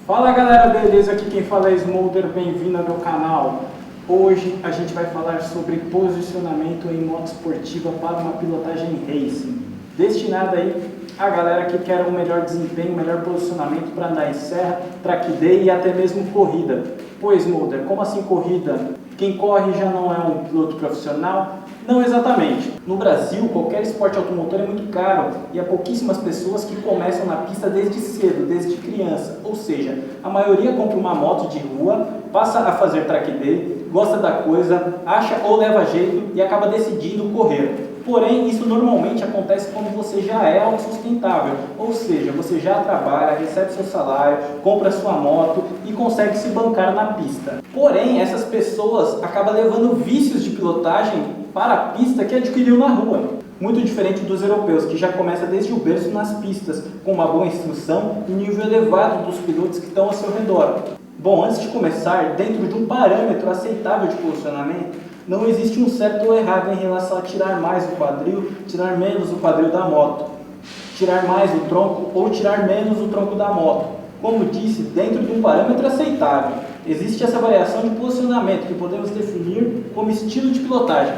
Fala galera, beleza? Aqui quem fala é Smolder, bem-vindo ao meu canal. Hoje a gente vai falar sobre posicionamento em moto esportiva para uma pilotagem racing, destinada aí a galera que quer um melhor desempenho, um melhor posicionamento para andar em serra, track day e até mesmo corrida. Pois Smolder, como assim corrida? Quem corre já não é um piloto profissional? Não exatamente. No Brasil, qualquer esporte automotor é muito caro e há pouquíssimas pessoas que começam na pista desde cedo, desde criança. Ou seja, a maioria compra uma moto de rua, passa a fazer track day, gosta da coisa, acha ou leva jeito e acaba decidindo correr. Porém, isso normalmente acontece quando você já é autossustentável, ou seja, você já trabalha, recebe seu salário, compra sua moto e consegue se bancar na pista. Porém, essas pessoas acabam levando vícios de pilotagem para a pista que adquiriu na rua. Muito diferente dos europeus, que já começam desde o berço nas pistas, com uma boa instrução e nível elevado dos pilotos que estão ao seu redor. Bom, antes de começar, dentro de um parâmetro aceitável de posicionamento, não existe um certo ou errado em relação a tirar mais o quadril, tirar menos o quadril da moto, tirar mais o tronco ou tirar menos o tronco da moto. Como disse, dentro de um parâmetro aceitável, existe essa variação de posicionamento que podemos definir como estilo de pilotagem.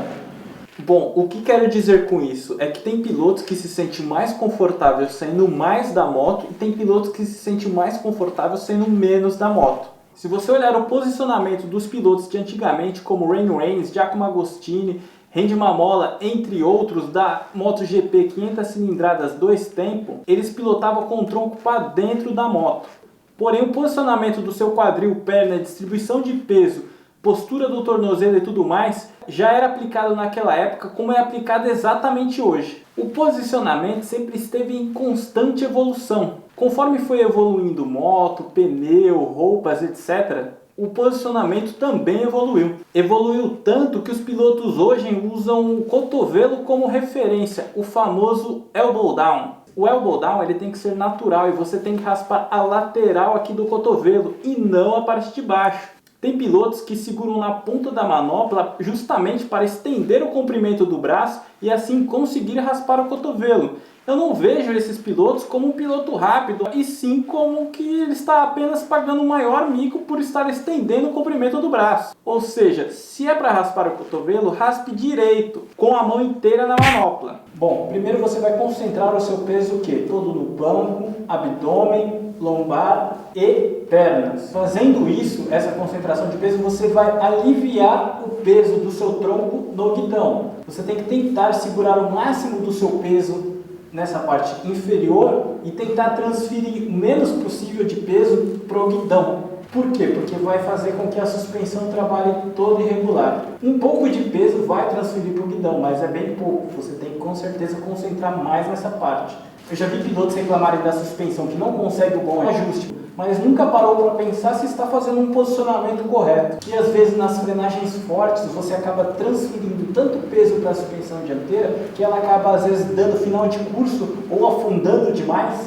Bom, o que quero dizer com isso é que tem pilotos que se sentem mais confortáveis saindo mais da moto e tem pilotos que se sentem mais confortáveis saindo menos da moto. Se você olhar o posicionamento dos pilotos de antigamente, como Ray Reigns, Giacomo Agostini, Randy Mamola, entre outros, da MotoGP 500 cilindradas 2 tempo, eles pilotavam com o tronco para dentro da moto. Porém, o posicionamento do seu quadril, perna, distribuição de peso, postura do tornozelo e tudo mais, já era aplicado naquela época como é aplicado exatamente hoje. O posicionamento sempre esteve em constante evolução. Conforme foi evoluindo moto, pneu, roupas, etc., o posicionamento também evoluiu. Evoluiu tanto que os pilotos hoje usam o cotovelo como referência, o famoso elbow down. O elbow down ele tem que ser natural e você tem que raspar a lateral aqui do cotovelo e não a parte de baixo. Tem pilotos que seguram na ponta da manopla justamente para estender o comprimento do braço e assim conseguir raspar o cotovelo. Eu não vejo esses pilotos como um piloto rápido, e sim como que ele está apenas pagando um maior mico por estar estendendo o comprimento do braço. Ou seja, se é para raspar o cotovelo, raspe direito, com a mão inteira na manopla. Bom, primeiro você vai concentrar o seu peso o quê? Todo no banco, abdômen, lombar e pernas. Fazendo isso, essa concentração de peso, você vai aliviar o peso do seu tronco no guidão. Você tem que tentar segurar o máximo do seu peso nessa parte inferior e tentar transferir o menos possível de peso para o guidão. Por quê? Porque vai fazer com que a suspensão trabalhe toda irregular. Um pouco de peso vai transferir para o guidão, mas é bem pouco. Você tem que com certeza concentrar mais nessa parte. Eu já vi pilotos reclamarem da suspensão que não consegue o bom ajuste, mas nunca parou para pensar se está fazendo um posicionamento correto. E às vezes nas frenagens fortes você acaba transferindo tanto peso para a suspensão dianteira que ela acaba às vezes dando final de curso ou afundando demais,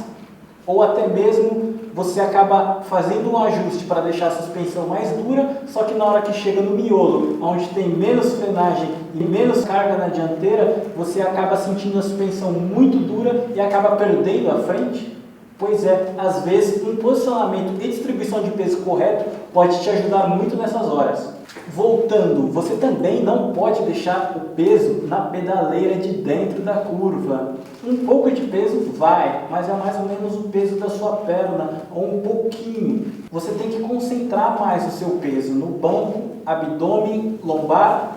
ou até mesmo você acaba fazendo um ajuste para deixar a suspensão mais dura, só que na hora que chega no miolo, onde tem menos frenagem e menos carga na dianteira, você acaba sentindo a suspensão muito dura e acaba perdendo a frente. Pois é, às vezes um posicionamento e distribuição de peso correto pode te ajudar muito nessas horas. Voltando, você também não pode deixar o peso na pedaleira de dentro da curva. Um pouco de peso vai, mas é mais ou menos o peso da sua perna, ou um pouquinho. Você tem que concentrar mais o seu peso no banco, abdômen, lombar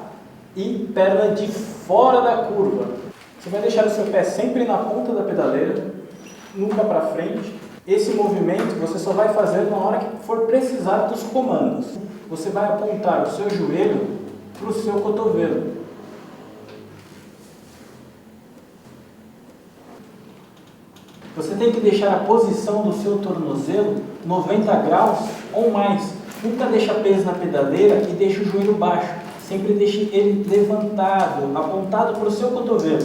e perna de fora da curva. Você vai deixar o seu pé sempre na ponta da pedaleira, nunca para frente. Esse movimento você só vai fazer na hora que for precisar dos comandos. Você vai apontar o seu joelho para o seu cotovelo. Você tem que deixar a posição do seu tornozelo 90 graus ou mais. Nunca deixa peso na pedaleira e deixa o joelho baixo. Sempre deixe ele levantado, apontado para o seu cotovelo.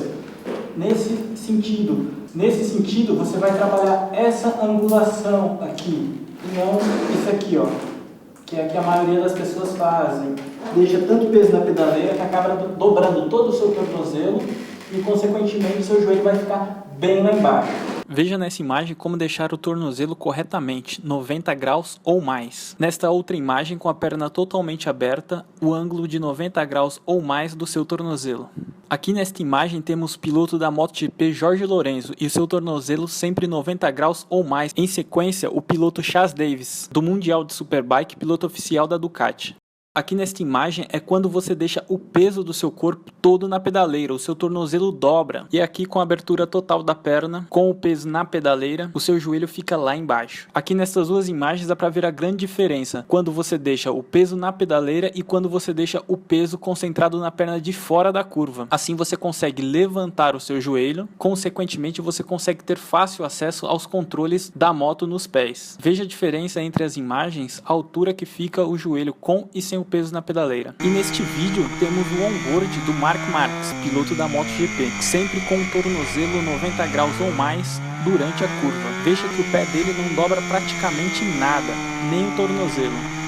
Nesse sentido, você vai trabalhar essa angulação aqui, e não isso aqui, ó, que é que a maioria das pessoas fazem. Deixa tanto peso na pedaleira que acaba dobrando todo o seu tornozelo e, consequentemente, seu joelho vai ficar bem lá embaixo. Veja nessa imagem como deixar o tornozelo corretamente, 90 graus ou mais. Nesta outra imagem, com a perna totalmente aberta, o ângulo de 90 graus ou mais do seu tornozelo. Aqui nesta imagem temos o piloto da MotoGP Jorge Lorenzo e o seu tornozelo sempre 90 graus ou mais. Em sequência, o piloto Chaz Davis, do Mundial de Superbike, piloto oficial da Ducati. Aqui nesta imagem é quando você deixa o peso do seu corpo todo na pedaleira, o seu tornozelo dobra. E aqui com a abertura total da perna, com o peso na pedaleira, o seu joelho fica lá embaixo. Aqui nessas duas imagens dá para ver a grande diferença, quando você deixa o peso na pedaleira e quando você deixa o peso concentrado na perna de fora da curva. Assim você consegue levantar o seu joelho, consequentemente você consegue ter fácil acesso aos controles da moto nos pés. Veja a diferença entre as imagens, a altura que fica o joelho com e sem o peso na pedaleira. E neste vídeo temos o onboard do Marc Marques, piloto da MotoGP, sempre com o tornozelo 90 graus ou mais durante a curva. Veja que o pé dele não dobra praticamente nada, nem o tornozelo.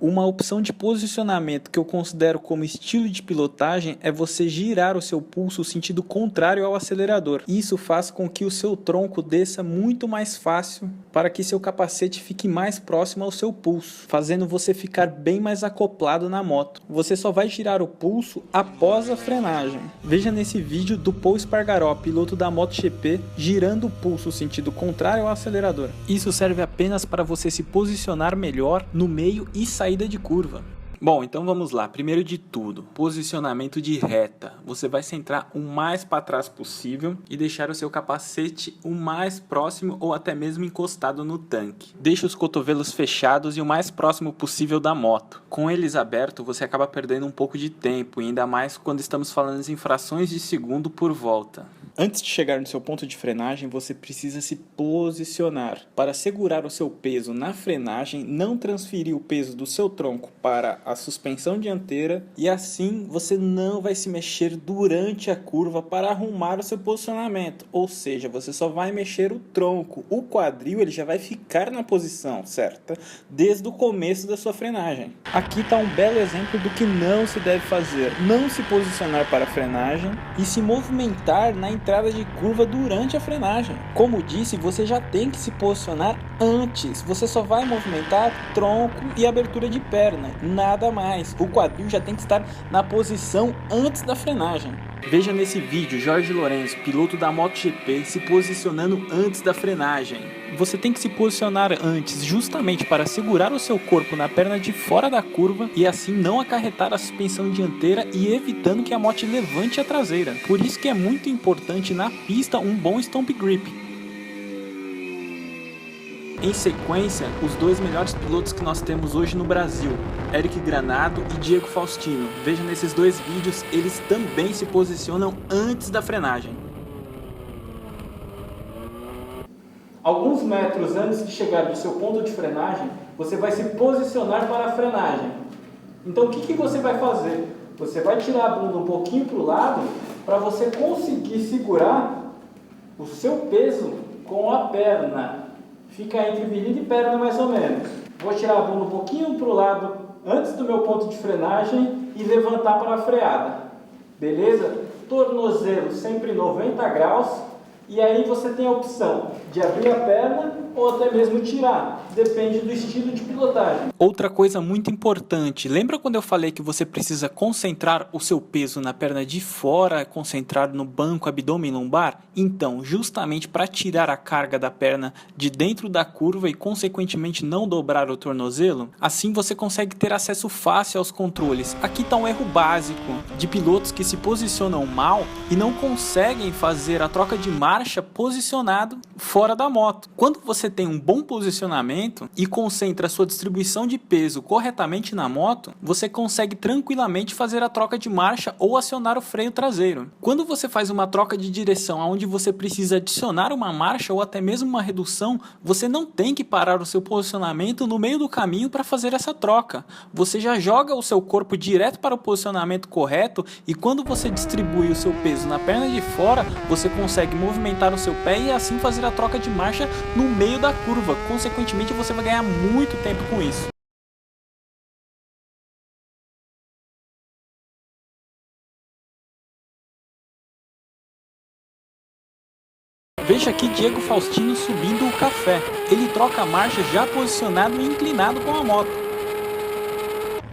Uma opção de posicionamento que eu considero como estilo de pilotagem é você girar o seu pulso no sentido contrário ao acelerador. Isso faz com que o seu tronco desça muito mais fácil para que seu capacete fique mais próximo ao seu pulso, fazendo você ficar bem mais acoplado na moto. Você só vai girar o pulso após a frenagem. Veja nesse vídeo do Pol Espargaró, piloto da MotoGP, girando o pulso no sentido contrário ao acelerador. Isso serve apenas para você se posicionar melhor no meio e saída de curva. Bom, então vamos lá. Primeiro de tudo, posicionamento de reta. Você vai centrar o mais para trás possível e deixar o seu capacete o mais próximo ou até mesmo encostado no tanque. Deixe os cotovelos fechados e o mais próximo possível da moto. Com eles abertos, você acaba perdendo um pouco de tempo, e ainda mais quando estamos falando em frações de segundo por volta. Antes de chegar no seu ponto de frenagem, você precisa se posicionar. Para segurar o seu peso na frenagem, não transferir o peso do seu tronco para a suspensão dianteira, e assim você não vai se mexer durante a curva para arrumar o seu posicionamento. Ou seja, você só vai mexer o tronco. O quadril ele já vai ficar na posição certa desde o começo da sua frenagem. Aqui está um belo exemplo do que não se deve fazer. Não se posicionar para a frenagem e se movimentar na entrada de curva durante a frenagem. Como disse, você já tem que se posicionar antes. Você só vai movimentar tronco e abertura de perna, nada mais. O quadril já tem que estar na posição antes da frenagem. Veja nesse vídeo Jorge Lorenzo, piloto da MotoGP, se posicionando antes da frenagem. Você tem que se posicionar antes justamente para segurar o seu corpo na perna de fora da curva e assim não acarretar a suspensão dianteira e evitando que a moto levante a traseira. Por isso que é muito importante na pista um bom stomp grip. Em sequência, os dois melhores pilotos que nós temos hoje no Brasil, Eric Granado e Diego Faustino. Veja nesses dois vídeos, eles também se posicionam antes da frenagem. Alguns metros antes de chegar do seu ponto de frenagem, você vai se posicionar para a frenagem. Então o que você vai fazer? Você vai tirar a bunda um pouquinho para o lado para você conseguir segurar o seu peso com a perna. Fica entre virilha e perna mais ou menos. Vou tirar a bunda um pouquinho para o lado antes do meu ponto de frenagem e levantar para a freada. Beleza? Tornozelo sempre 90 graus. E aí você tem a opção de abrir a perna ou até mesmo tirar. Depende do estilo de pilotagem. Outra coisa muito importante, lembra quando eu falei que você precisa concentrar o seu peso na perna de fora, concentrado no banco, abdômen e lombar? Então, justamente para tirar a carga da perna de dentro da curva e consequentemente não dobrar o tornozelo, assim você consegue ter acesso fácil aos controles. Aqui está um erro básico de pilotos que se posicionam mal e não conseguem fazer a troca de marcha posicionado fora da moto. Quando você tem um bom posicionamento e concentra a sua distribuição de peso corretamente na moto, você consegue tranquilamente fazer a troca de marcha ou acionar o freio traseiro. Quando você faz uma troca de direção onde você precisa adicionar uma marcha ou até mesmo uma redução, você não tem que parar o seu posicionamento no meio do caminho para fazer essa troca. Você já joga o seu corpo direto para o posicionamento correto e quando você distribui o seu peso na perna de fora, você consegue movimentar o seu pé e assim fazer a troca de marcha no meio da curva. Consequentemente, você vai ganhar muito tempo com isso. Veja aqui Diego Faustino subindo o café. Ele troca a marcha já posicionado e inclinado com a moto.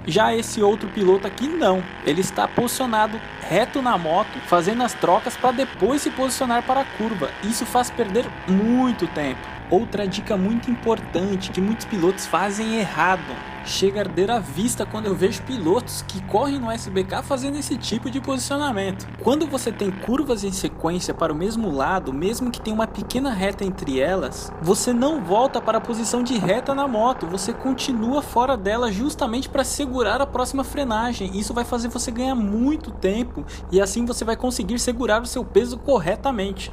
Já esse outro piloto aqui não, ele está posicionado reto na moto, fazendo as trocas para depois se posicionar para a curva. Isso faz perder muito tempo. Outra dica muito importante que muitos pilotos fazem errado: chega a arder a vista quando eu vejo pilotos que correm no SBK fazendo esse tipo de posicionamento. Quando você tem curvas em sequência para o mesmo lado, mesmo que tenha uma pequena reta entre elas, você não volta para a posição de reta na moto, você continua fora dela justamente para segurar a próxima frenagem. Isso vai fazer você ganhar muito tempo e assim você vai conseguir segurar o seu peso corretamente.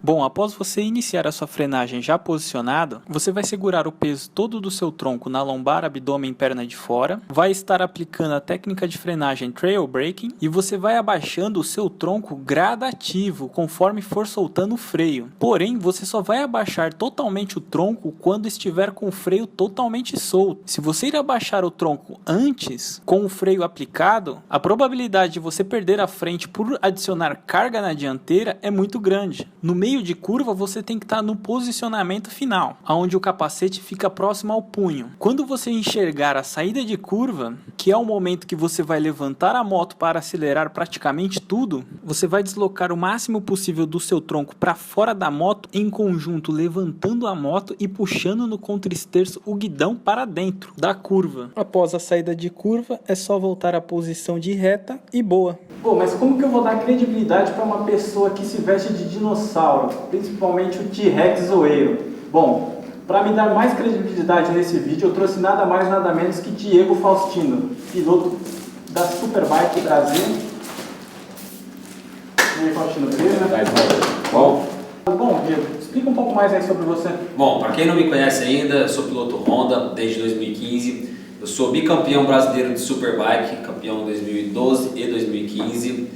Bom, após você iniciar a sua frenagem já posicionado, você vai segurar o peso todo do seu tronco na lombar, abdômen e perna de fora, vai estar aplicando a técnica de frenagem trail braking e você vai abaixando o seu tronco gradativo conforme for soltando o freio. Porém, você só vai abaixar totalmente o tronco quando estiver com o freio totalmente solto. Se você ir abaixar o tronco antes, com o freio aplicado, a probabilidade de você perder a frente por adicionar carga na dianteira é muito grande. No meio de curva você tem que estar no posicionamento final, onde o capacete fica próximo ao punho. Quando você enxergar a saída de curva, que é o momento que você vai levantar a moto para acelerar praticamente tudo, você vai deslocar o máximo possível do seu tronco para fora da moto, em conjunto levantando a moto e puxando no contra-esterço o guidão para dentro da curva. Após a saída de curva, é só voltar à posição de reta e boa. Pô, mas como que eu vou dar credibilidade para uma pessoa que se veste de dinossauro, principalmente o T-Rex zoeiro? Bom, para me dar mais credibilidade nesse vídeo, eu trouxe nada mais nada menos que Diego Faustino, piloto da Superbike Brasil. E aí, Faustino, beleza? Bom, Diego, explica um pouco mais aí sobre você. Bom, para quem não me conhece ainda, eu sou piloto Honda desde 2015. Eu sou bicampeão brasileiro de Superbike, campeão em 2012 e 2015.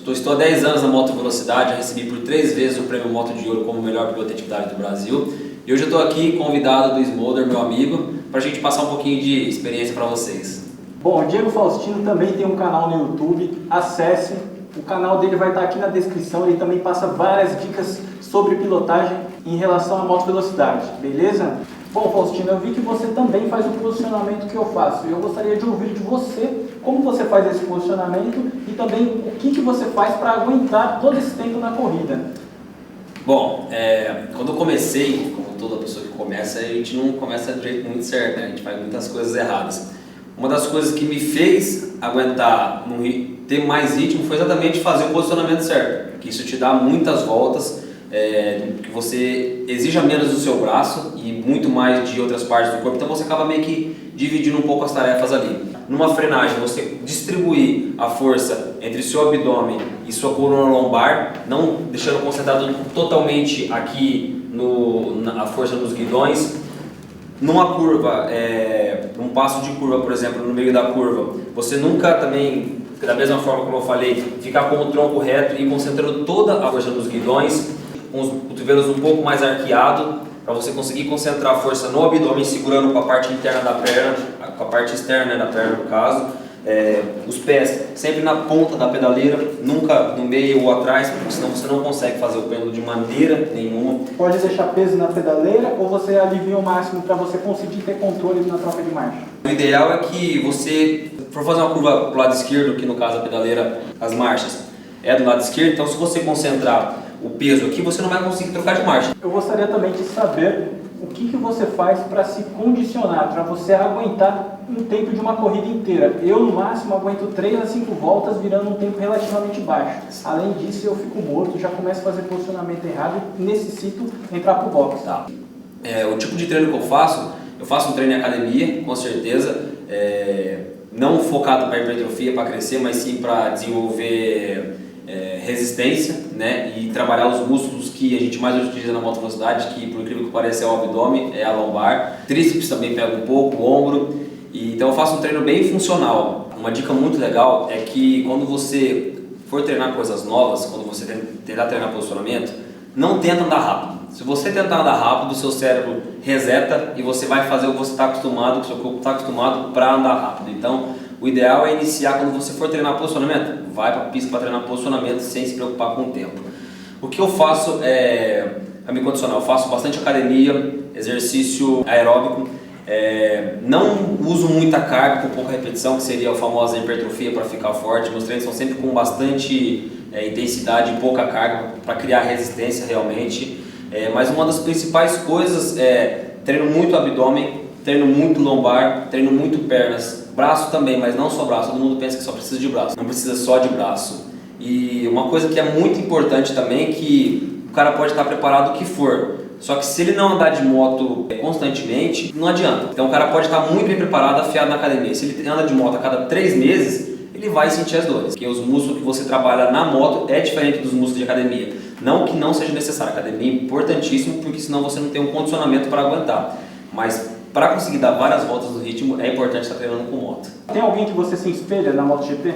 Estou há 10 anos na moto velocidade, já recebi por 3 vezes o prêmio Moto de Ouro como melhor piloto de atividade do Brasil. E hoje eu estou aqui convidado do Smolder, meu amigo, para a gente passar um pouquinho de experiência para vocês. Bom, o Diego Faustino também tem um canal no YouTube, acesse. O canal dele vai estar aqui na descrição, ele também passa várias dicas sobre pilotagem em relação à moto velocidade, beleza? Bom, Faustino, eu vi que você também faz o posicionamento que eu faço. Eu gostaria de ouvir de você como você faz esse posicionamento e também o que você faz para aguentar todo esse tempo na corrida. Bom, quando eu comecei, como toda pessoa que começa, a gente não começa de jeito muito certo, né? A gente faz muitas coisas erradas. Uma das coisas que me fez aguentar, ter mais ritmo, foi exatamente fazer o posicionamento certo, que isso te dá muitas voltas, que você exija menos do seu braço e muito mais de outras partes do corpo, então você acaba meio que dividindo um pouco as tarefas ali. Numa frenagem, você distribuir a força entre seu abdômen e sua coluna lombar, não deixando concentrado totalmente aqui a força nos guidões. Numa curva, num passo de curva, por exemplo, no meio da curva, você nunca também, da mesma forma como eu falei, ficar com o tronco reto e concentrando toda a força nos guidões, com os cotovelos um pouco mais arqueados, para você conseguir concentrar a força no abdômen, segurando com a parte interna da perna, com a parte externa da perna no caso, os pés sempre na ponta da pedaleira, nunca no meio ou atrás, porque senão você não consegue fazer o pêndulo de maneira nenhuma. Pode deixar peso na pedaleira ou você alivia o máximo para você conseguir ter controle na troca de marcha? O ideal é que você for fazer uma curva para o lado esquerdo, que no caso a pedaleira, as marchas é do lado esquerdo, então se você concentrar o peso aqui, você não vai conseguir trocar de marcha. Eu gostaria também de saber o que você faz para se condicionar, para você aguentar um tempo de uma corrida inteira. Eu, no máximo, aguento 3 a 5 voltas, virando um tempo relativamente baixo. Além disso, eu fico morto, já começo a fazer posicionamento errado e necessito entrar para o box. Tá. O tipo de treino que eu faço um treino em academia, com certeza, não focado para hipertrofia, para crescer, mas sim para desenvolver resistência, né, e trabalhar os músculos que a gente mais utiliza na moto velocidade, que por incrível que pareça é o abdômen, é a lombar, tríceps também pega um pouco, o ombro, então eu faço um treino bem funcional. Uma dica muito legal é que quando você for treinar coisas novas, quando você tentar treinar posicionamento, não tenta andar rápido. Se você tentar andar rápido, o seu cérebro reseta e você vai fazer o que você está acostumado, o que o seu corpo está acostumado para andar rápido. Então, o ideal é iniciar quando você for treinar posicionamento, vai para a pista para treinar posicionamento sem se preocupar com o tempo. O que eu faço para me condicionar? Eu faço bastante academia, exercício aeróbico, não uso muita carga com pouca repetição, que seria a famosa hipertrofia para ficar forte. Meus treinos são sempre com bastante intensidade e pouca carga para criar resistência realmente. Mas uma das principais coisas é treino muito abdômen, treino muito lombar, treino muito pernas, braço também, mas não só braço. Todo mundo pensa que só precisa de braço, não precisa só de braço. E uma coisa que é muito importante também é que o cara pode estar preparado o que for, só que se ele não andar de moto constantemente, não adianta. Então o cara pode estar muito bem preparado, afiado na academia. Se ele anda de moto a cada 3 meses, ele vai sentir as dores, porque os músculos que você trabalha na moto é diferente dos músculos de academia. Não que não seja necessário, a academia é importantíssimo, porque senão você não tem um condicionamento para aguentar. Mas para conseguir dar várias voltas no ritmo, é importante estar treinando com moto. Tem alguém que você se espelha na MotoGP?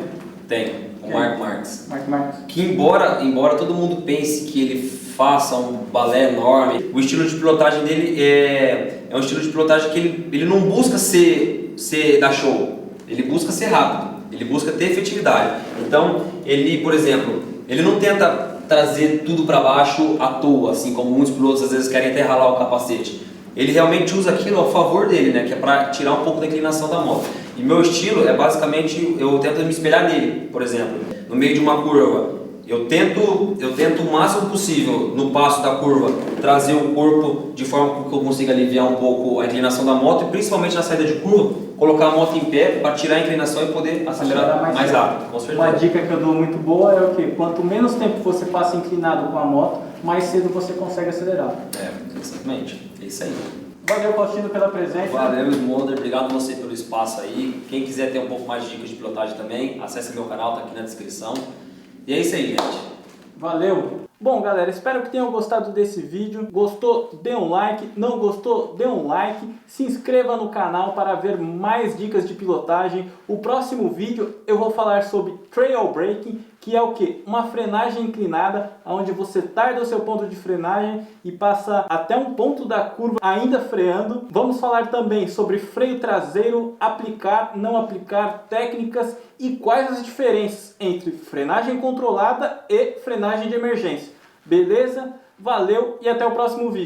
Tem, o Marco Marques. Marco Marques. Que embora todo mundo pense que ele faça um balé enorme, o estilo de pilotagem dele é um estilo de pilotagem que ele não busca ser dar show, ele busca ser rápido, ele busca ter efetividade. Então, ele, por exemplo, ele não tenta trazer tudo para baixo à toa, assim como muitos pilotos às vezes querem até ralar o capacete. Ele realmente usa aquilo a favor dele, né, que é para tirar um pouco da inclinação da moto. E meu estilo é basicamente, eu tento me espelhar nele, por exemplo, no meio de uma curva. Eu tento o máximo possível no passo da curva trazer o corpo de forma que eu consiga aliviar um pouco a inclinação da moto e principalmente na saída de curva, colocar a moto em pé para tirar a inclinação e poder acelerar mais rápido, com certeza. Uma dica que eu dou muito boa é o que? Quanto menos tempo você passa inclinado com a moto, mais cedo você consegue acelerar. Exatamente. É isso aí. Valeu, Faustino, pela presença. Valeu, Smolder. Obrigado você pelo espaço aí. Quem quiser ter um pouco mais de dicas de pilotagem também, acesse meu canal, tá aqui na descrição. E é isso aí, gente. Valeu! Bom, galera, espero que tenham gostado desse vídeo. Gostou? Dê um like. Não gostou? Dê um like. Se inscreva no canal para ver mais dicas de pilotagem. O próximo vídeo eu vou falar sobre trail braking, que é o que? Uma frenagem inclinada, onde você tarda o seu ponto de frenagem e passa até um ponto da curva ainda freando. Vamos falar também sobre freio traseiro, aplicar, não aplicar, técnicas e quais as diferenças entre frenagem controlada e frenagem de emergência. Beleza? Valeu e até o próximo vídeo.